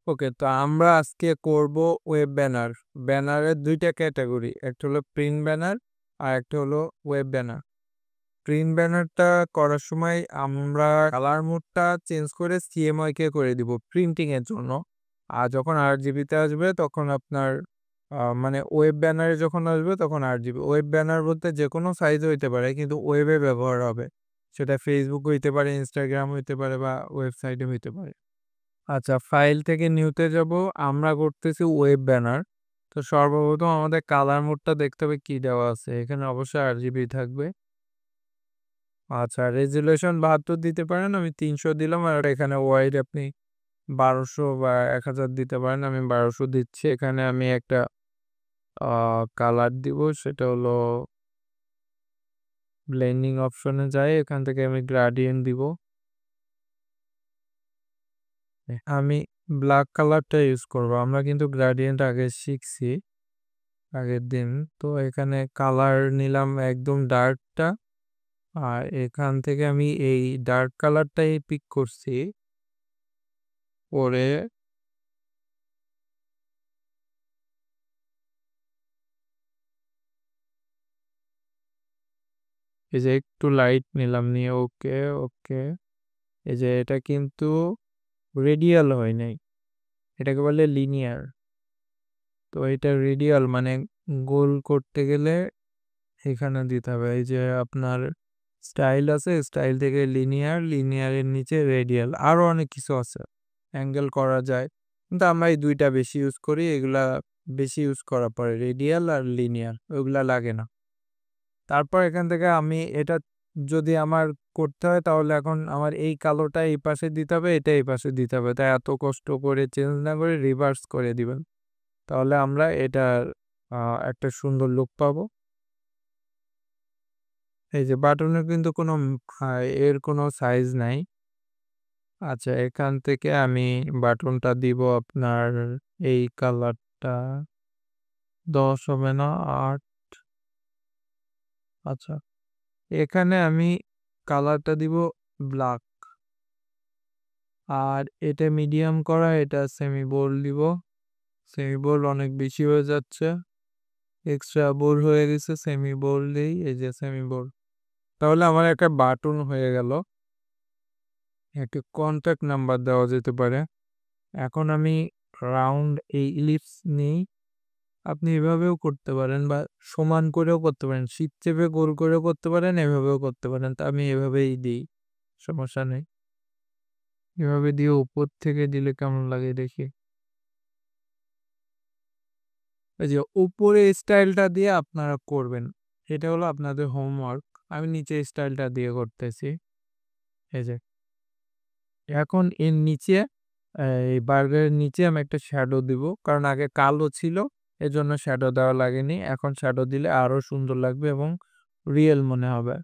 ওকে, তো আমরা আজকে করব ওয়েব ব্যানার। ব্যানারের দুইটা ক্যাটাগরি, একটা হলো প্রিন্ট ব্যানার আর একটা হলো ওয়েব ব্যানার। প্রিন্ট ব্যানারটা করার সময় আমরা কালার মোডটা চেঞ্জ করে সিএমওয়াইকে করে দিব প্রিন্টিং এর জন্য। আর যখন আরজিবিতে আসবে তখন আপনার মানে ওয়েব ব্যানারে যখন আসবে তখন আরজিবি। ওয়েব ব্যানার বলতে যে কোনো সাইজ হইতে পারে, কিন্তু ওয়েবে ব্যবহার হবে। সেটা ফেসবুক হইতে পারে, ইনস্টাগ্রাম হইতে পারে বা ওয়েবসাইটে হইতে পারে। আচ্ছা, ফাইল থেকে নিউতে যাব। আমরা করতেছি ওয়েব ব্যানার। তো সর্বপ্রথম আমাদের কালার মোডটা দেখতে হবে কি দেওয়া আছে। এখানে অবশ্যই আরজিবি থাকবে। আচ্ছা, রেজুলেশন 72 দিতে পারেন, আমি 300 দিলাম। আর এখানে ওয়াইড আপনি 1200 বা 1000 দিতে পারেন, আমি 1200 দিচ্ছি। এখানে আমি একটা কালার দিব, সেটা হলো ব্লেন্ডিং অপশনে যাই, এখান থেকে আমি গ্রাডিয়েন্ট দিব। আমি ব্ল্যাক কালারটা ইউজ করব। আমরা কিন্তু গ্রাডিয়েন্ট আগে শিখছি আগের দিন। তো এখানে কালার নিলাম একদম ডার্কটা, আর এখান থেকে আমি এই ডার্ক কালারটাই পিক করছি। পরে এই যে একটু লাইট নিলাম, নিয়ে ওকে ওকে। এই যে এটা কিন্তু রেডিয়াল হয় নাই, এটাকে বলে লিনিয়ার। তো এটা রেডিয়াল মানে গোল করতে গেলে এখানে দিতে হবে। এই যে আপনার স্টাইল আছে, স্টাইল থেকে লিনিয়ার, লিনিয়ারের নিচে রেডিয়াল, আরও অনেক কিছু আছে, অ্যাঙ্গেল করা যায়। কিন্তু আমরা এই দুইটা বেশি ইউজ করি, এগুলা বেশি ইউজ করার পরে রেডিয়াল আর লিনিয়ার ওইগুলা লাগে না। তারপর এখান থেকে আমি এটা যদি আমার করতে হয় তাহলে এখন আমার এই কালোটা এই পাশে দিতে হবে, এটা এই পাশে দিতে হবে। তাই এত কষ্ট করে চেঞ্জ না করে রিভার্স করে দিবেন, তাহলে আমরা এটার একটা সুন্দর লুক পাবো। এই যে বাটনের কিন্তু কোনো এর কোনো সাইজ নাই। আচ্ছা, এখান থেকে আমি বাটনটা দিব আপনার এই কালারটা 10 হবে না 8। আচ্ছা, এখানে আমি কালারটা দিব ব্ল্যাক। আর এটা মিডিয়াম করা, এটা সেমি বোল্ড দিব। সেমি বোল্ড অনেক বেশি হয়ে যাচ্ছে, এক্সট্রা বোল্ড হয়ে গেছে, সেমি বোল্ডেই। এই যে সেমি বোল্ড। তাহলে আমার একটা বাটন হয়ে গেল। একটা কন্ট্যাক্ট নাম্বার দেওয়া যেতে পারে। এখন আমি রাউন্ড এই ইলিপস নিই। আপনি এভাবেও করতে পারেন বা সমান করেও করতে পারেন, শীত চেপে গোল করেও করতে পারেন, এভাবেও করতে পারেন। তা আমি এভাবেই দিই, সমস্যা নেই। এভাবে দিয়ে উপর থেকে দিলে কেমন লাগে দেখি। এই যে উপরে স্টাইলটা দিয়ে আপনারা করবেন, এটা হলো আপনাদের হোমওয়ার্ক। আমি নিচে স্টাইলটা দিয়ে করতেছি। এই যে এখন এর নিচে এই বার্গারের নিচে আমি একটা শ্যাডো দিব, কারণ আগে কালো ছিল, এজন্য শ্যাডো দেওয়া লাগেনি। এখন শ্যাডো দিলে আরো সুন্দর লাগবে এবং রিয়েল মনে হবে।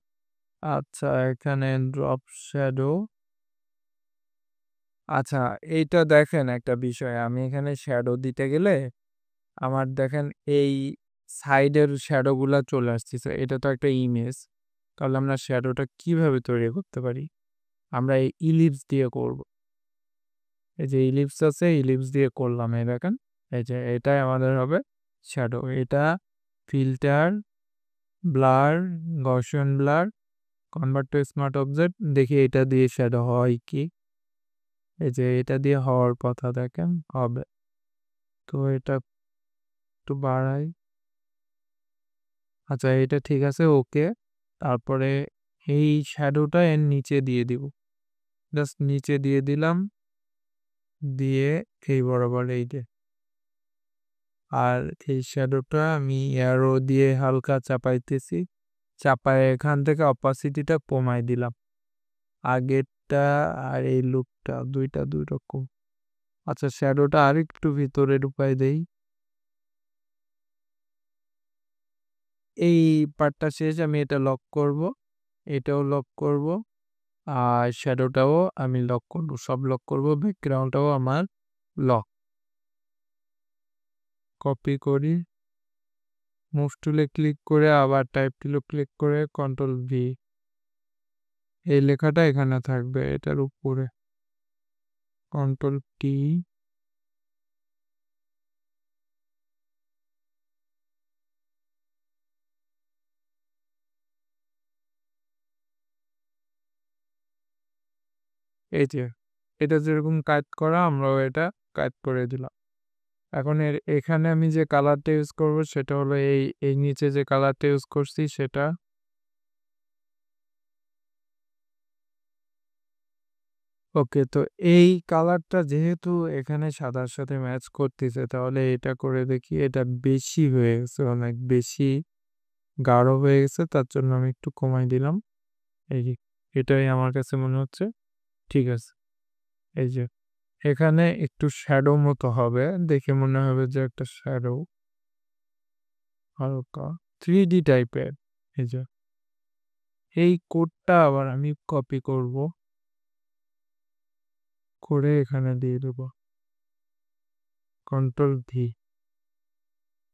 আচ্ছা, এখানে ড্রপ শ্যাডো। আচ্ছা, এইটা দেখেন একটা বিষয়, আমি এখানে শ্যাডো দিতে গেলে আমার দেখেন এই সাইডের শ্যাডো গুলা চলে আসতেছে। এটা তো একটা ইমেজ, তাহলে আমরা শ্যাডোটা কিভাবে তৈরি করতে পারি? আমরা এই ইলিপস দিয়ে করব। এই যে ইলিপস আছে, ইলিপস দিয়ে করলাম। এই দেখেন, এই যে এটাই আমাদের হবে শ্যাডো। এটা filter, blur, Gaussian blur, convert to smart object. দেখি এটা দিয়ে শ্যাডো হয় কি। এই যে এটা দিয়ে হওয়ার কথা, দেখেন হবে। তো এটা একটু বাড়াই। আচ্ছা, এটা ঠিক আছে, ওকে। তারপরে এই শ্যাডোটা এর নিচে দিয়ে দিব, জাস্ট নিচে দিয়ে দিলাম, দিয়ে এই বরাবর এই যে। আর এই শ্যাডোটা আমি অ্যারো দিয়ে হালকা চাপাইতেছি, চাপায় এখান থেকে অপাসিটিটা কমাই দিলাম। আগেরটা আর এই লুকটা দুইটা দুই রকম। আচ্ছা, শ্যাডোটা আর একটু ভিতরে ঢুকাই দেই। এই পার্টটা শেষ, আমি এটা লক করব, এটাও লক করব, আর শ্যাডোটাও আমি লক করব, সব লক করব। ব্যাকগ্রাউন্ডটাও আমার লক। কপি করি, মুভ টুলে ক্লিক করে আবার টাইপ টুলে ক্লিক করে কন্ট্রোল ভি। এই লেখাটা এখানে থাকবে এটার উপরে, কন্ট্রোল টি। এই যে এটা যেরকম কাট করা আমরাও এটা কাট করে দিলাম। এখন এখানে আমি যে কালারটা ইউজ করব সেটা হলো এই নিচে যে কালারটা ইউজ করছি সেটা। ওকে, তো এই কালারটা যেহেতু এখানে সাদার সাথে ম্যাচ করতেছে তাহলে এটা করে দেখি। এটা বেশি হয়ে গেছে, অনেক বেশি গাঢ় হয়ে গেছে, তার জন্য আমি একটু কমাই দিলাম। এই যে এটাই আমার কাছে মনে হচ্ছে ঠিক আছে। এই যে এখানে একটু শ্যাডো মতো হবে, দেখে মনে হবে যে একটা শ্যাডো হালকা 3D টাইপের। এই যে এই কোডটা আবার আমি কপি করব, করে এখানে দিয়ে দেব Ctrl+V,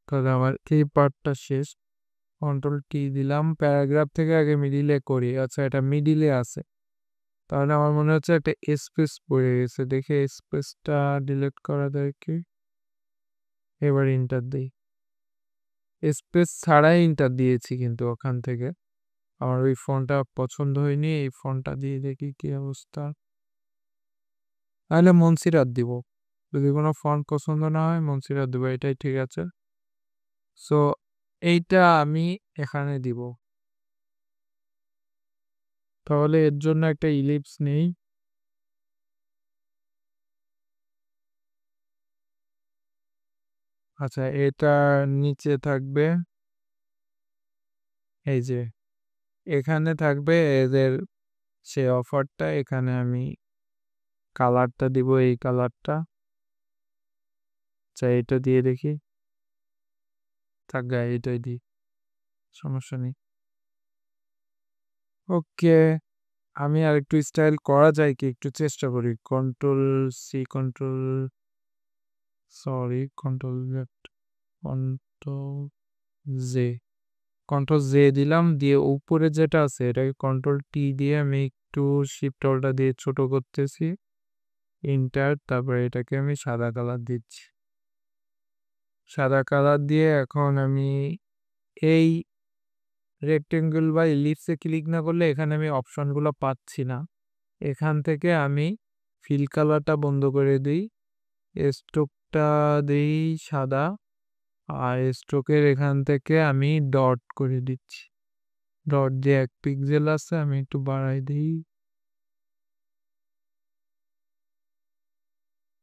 তাহলে আমার এই পার্টটা শেষ। Ctrl+T দিলাম, প্যারাগ্রাফ থেকে আগে মিডিলে করি। আচ্ছা, এটা মিডিলে আছে, তাহলে আমার মনে হচ্ছে একটা স্পেস পড়ে গেছে, দেখে স্পেসটা ডিলিট করা যায় কি। এবার ইন্টার দিই, স্পেস ছাড়াই ইন্টার দিয়েছি কিন্তু ওখান থেকে। আমার ওই ফোনটা পছন্দ হয়নি, এই ফোনটা দিয়ে দেখি কি অবস্থা। তাহলে মনসিরাত দিব, যদি কোনো ফোন পছন্দ না হয় মনসিরাত দিব, এটাই ঠিক আছে। সো এইটা আমি এখানে দিব, তাহলে এর জন্য একটা ইলিপস নেই। আচ্ছা, এটা নিচে থাকবে, এই যে এখানে থাকবে এদের সে অফারটা। এখানে আমি কালারটা দিব, এই কালারটা। আচ্ছা, এটা দিয়ে দেখি, থাক গায়ে, এটাই দিই, সমস্যা নেই। ওকে, আমি আর একটু স্টাইল করা যায় কি একটু চেষ্টা করি। Ctrl+C, Ctrl+Z, Ctrl+Z দিলাম, দিয়ে উপরে যেটা আছে এটাকে Ctrl+T দিয়ে আমি একটু শিফট অল্টা দিয়ে ছোট করতেছি, ইন্টার। তারপরে এটাকে আমি সাদা কালার দিচ্ছি, সাদা কালার দিয়ে এখন আমি এই রেক্টেঙ্গল বা ইলিপসে ক্লিক না করলে এখানে আমি অপশনগুলো পাচ্ছি না। এখান থেকে আমি ফিল কালারটা বন্ধ করে দিই, স্ট্রোকটা দিই সাদা, আর স্ট্রোকের এখান থেকে আমি ডট করে দিচ্ছি। ডট যে 1 পিক্সেল আছে আমি একটু বাড়াই দিই।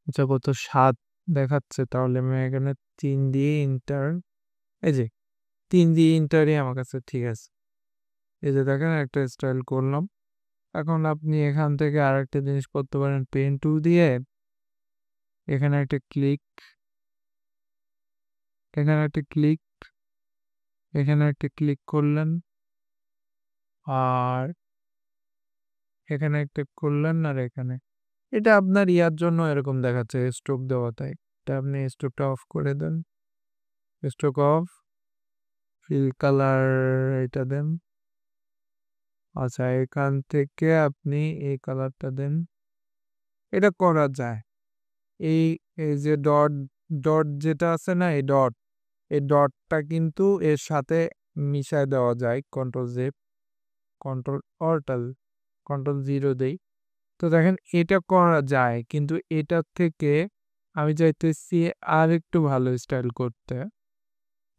আচ্ছা, কত 7 দেখাচ্ছে, তাহলে আমি এখানে 3 দিয়ে ইন্টার। এই যে 3 দিয়ে ইন্টারই আমার কাছে ঠিক আছে। এই যে দেখেন একটা স্টাইল করলাম। এখন আপনি এখান থেকে আরেকটা জিনিস করতে পারেন, পেন টুল দিয়ে এখানে একটা ক্লিক, এখানে একটা ক্লিক, এখানে একটা ক্লিক করলেন, আর এখানে একটা করলেন, আর এখানে। এটা আপনার ইয়ার জন্য এরকম দেখাচ্ছে স্ট্রোক দেওয়া, তাই এটা আপনি স্ট্রোকটা অফ করে দেন, স্ট্রোক অফ, ফিল কালার এটা দেন। আচ্ছা, এখান থেকে আপনি এই কালারটা দেন, এটা করা যায়। এই এই যে ডট ডট যেটা আছে না, এই ডট, এই ডটটা কিন্তু এর সাথে মিশায় দেওয়া যায়। Ctrl+Z, Ctrl+0 দেই, তো দেখেন এটা করা যায়, কিন্তু এটার থেকে আমি চাইতেছি আর একটু ভালো স্টাইল করতে।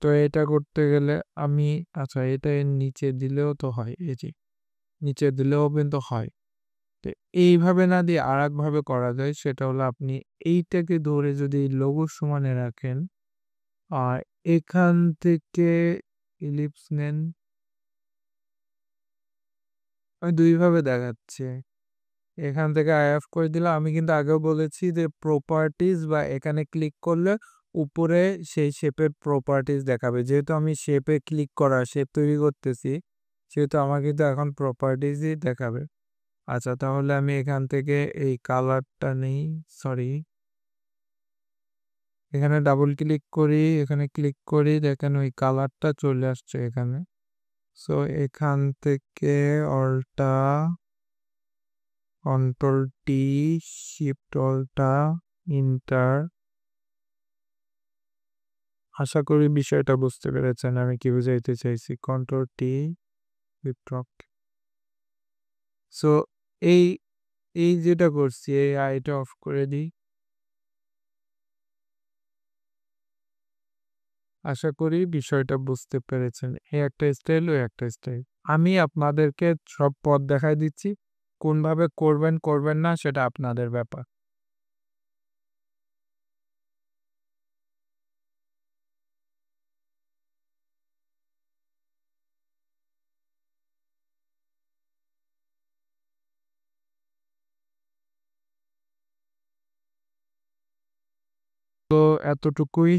তো এটা করতে গেলে আমি, আচ্ছা, এটা এর নিচে দিলেও তো হয়, এই যে নিচে দিলেও কিন্তু হয়। তো এইভাবে না দিয়ে আর একভাবে করা যায়, সেটা হলো আপনি এইটাকে ধরে যদি লোগোর সমানে রাখেন, আর এখান থেকে ইলিপস নেন। আমি দুইভাবে দেখাচ্ছি, এখান থেকে আইএফ করে দিলাম। আমি কিন্তু আগেও বলেছি যে প্রপার্টিজ বা এখানে ক্লিক করলে উপরে সেই শেপের প্রপার্টিজ দেখাবে। যেহেতু আমি শেপে ক্লিক করা, শেপ তৈরি করতেছি, সেহেতু আমার কিন্তু এখন প্রপার্টিজই দেখাবে। আচ্ছা, তাহলে আমি এখান থেকে এই কালারটা নেই, সরি, এখানে ডাবল ক্লিক করি, এখানে ক্লিক করি, দেখেন ওই কালারটা চলে আসছে এখানে। সো এখান থেকে অল্টা, Ctrl+T, শিফট অল্টা, ইন্টার। আশা করি বিষয়টা বুঝতে পেরেছেন আমি কি বুঝাইতে চাইছি। Ctrl+T, shift of. সো এই এই যেটা করছি এই আইটা অফ করে দিই। আশা করি বিষয়টা বুঝতে পেরেছেন। এই একটা স্টাইল, ওই একটা স্টাইল। আমি আপনাদেরকে সব পথ দেখায় দিচ্ছি। কোনভাবে করবেন, করবেন না সেটা আপনাদের ব্যাপার। তো এতটুকুই,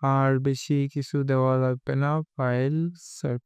আর বেশি কিছু দেওয়া লাগবে না। File save.